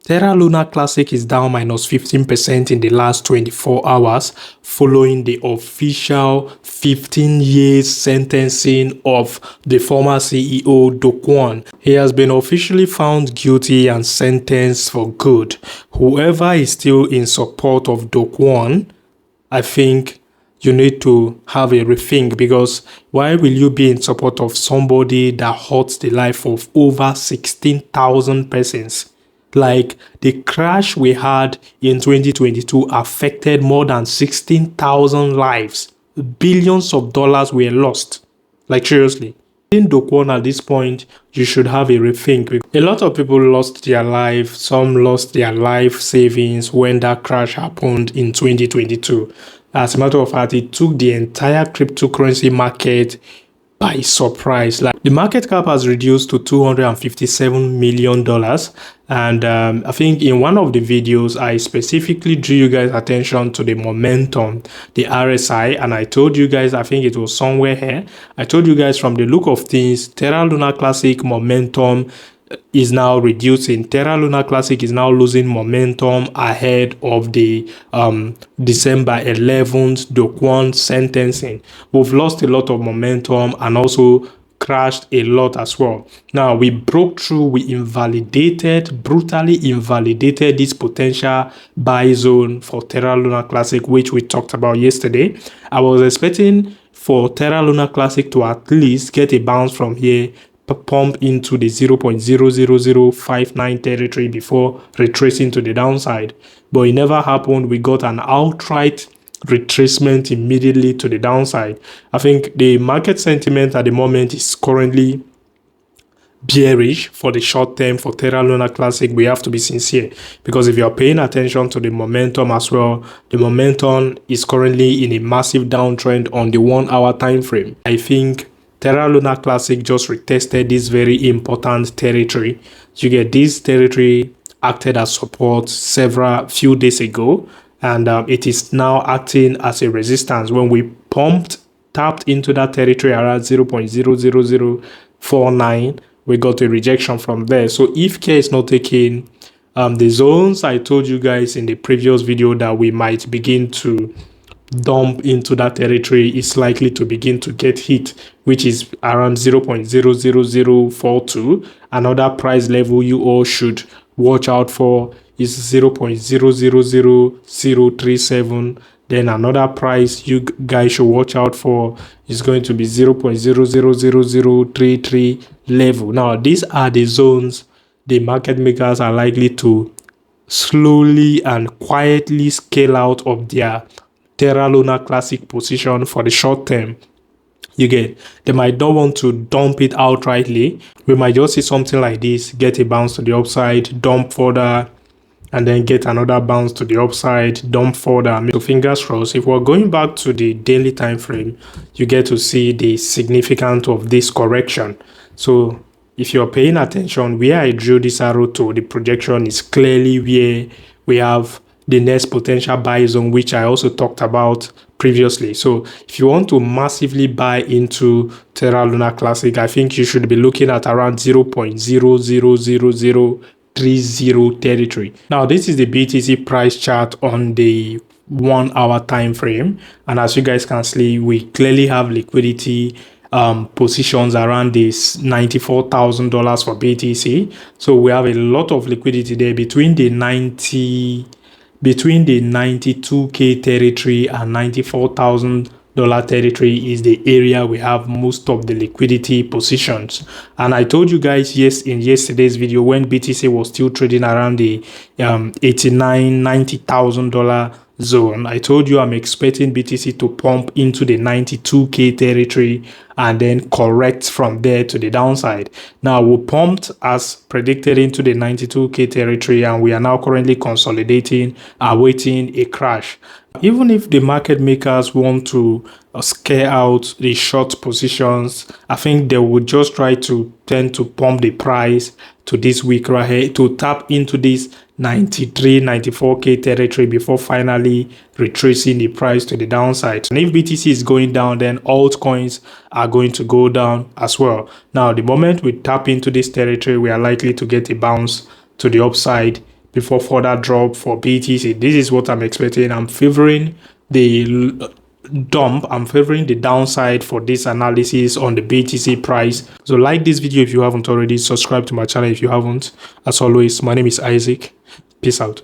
Terra Luna Classic is down minus 15% in the last 24 hours following the official 15 years sentencing of the former CEO Kwon. He has been officially found guilty and sentenced for good. Whoever is still in support of Kwon, I think you need to have a rethink, because why will you be in support of somebody that hurts the life of over 16,000 persons? Like, the crash we had in 2022 affected more than 16,000 lives. Billions of dollars were lost. Like, seriously. In Kwon at this point, you should have a rethink. A lot of people lost their life. Some lost their life savings when that crash happened in 2022. As a matter of fact, it took the entire cryptocurrency market by surprise. Like, the market cap has reduced to $257 million. And I think in one of the videos, I specifically drew you guys attention to the momentum, the RSI, and I told you guys, I think it was somewhere here, I told you guys, from the look of things, Terra Luna Classic momentum is now reducing. Terra Luna Classic is now losing momentum ahead of the December 11th Kwon sentencing. We've lost a lot of momentum and also crashed a lot as well. Now, we broke through, we brutally invalidated this potential buy zone for Terra Luna Classic, which we talked about yesterday. I was expecting for Terra Luna Classic to at least get a bounce from here, pump into the 0.00059 territory before retracing to the downside, but it never happened. We got an outright retracement immediately to the downside. I think the market sentiment at the moment is currently bearish for the short term for Terra Luna Classic. We have to be sincere, because if you're paying attention to the momentum as well, the momentum is currently in a massive downtrend on the 1 hour time frame. I think Terra Luna Classic just retested this very important territory. You get this territory acted as support few days ago, and it is now acting as a resistance. When we tapped into that territory around 0.00049, we got a rejection from there. So if care is not taken, the zones I told you guys in the previous video that we might begin to dump into that territory is likely to begin to get hit, which is around 0.00042. Another price level you all should watch out for is 0.000037. Then another price you guys should watch out for is going to be 0.000033 level. Now, these are the zones the market makers are likely to slowly and quietly scale out of their Terra Luna Classic position for the short term. You get, they might not want to dump it outrightly. We might just see something like this, get a bounce to the upside, dump further, and then get another bounce to the upside, dump further. So fingers crossed. If we're going back to the daily time frame, you get to see the significance of this correction. So if you're paying attention, where I drew this arrow to, the projection is clearly where we have the next potential buy zone, which I also talked about previously. So if you want to massively buy into Terra Luna Classic, I think you should be looking at around 0.000030 territory. Now, this is the BTC price chart on the 1 hour time frame, and as you guys can see, we clearly have liquidity positions around this $94,000 for BTC. So we have a lot of liquidity there between the 92k territory and $94,000 territory is the area we have most of the liquidity positions. And I told you guys in yesterday's video, when BTC was still trading around the $90,000 zone, I told you I'm expecting BTC to pump into the 92k territory and then correct from there to the downside. Now, we pumped as predicted into the 92k territory, and we are now currently consolidating, awaiting a crash. Even if the market makers want to scare out the short positions, I think they would just try to tend to pump the price to this week right here to tap into this 94k territory before finally retracing the price to the downside. And if BTC is going down, then altcoins are going to go down as well. Now, the moment we tap into this territory, we are likely to get a bounce to the upside before further drop for BTC. This is what I'm expecting. I'm favoring the dump. I'm favoring the downside for this analysis on the BTC price. So like this video if you haven't already, subscribe to my channel if you haven't. As always, my name is Isaac. Peace out.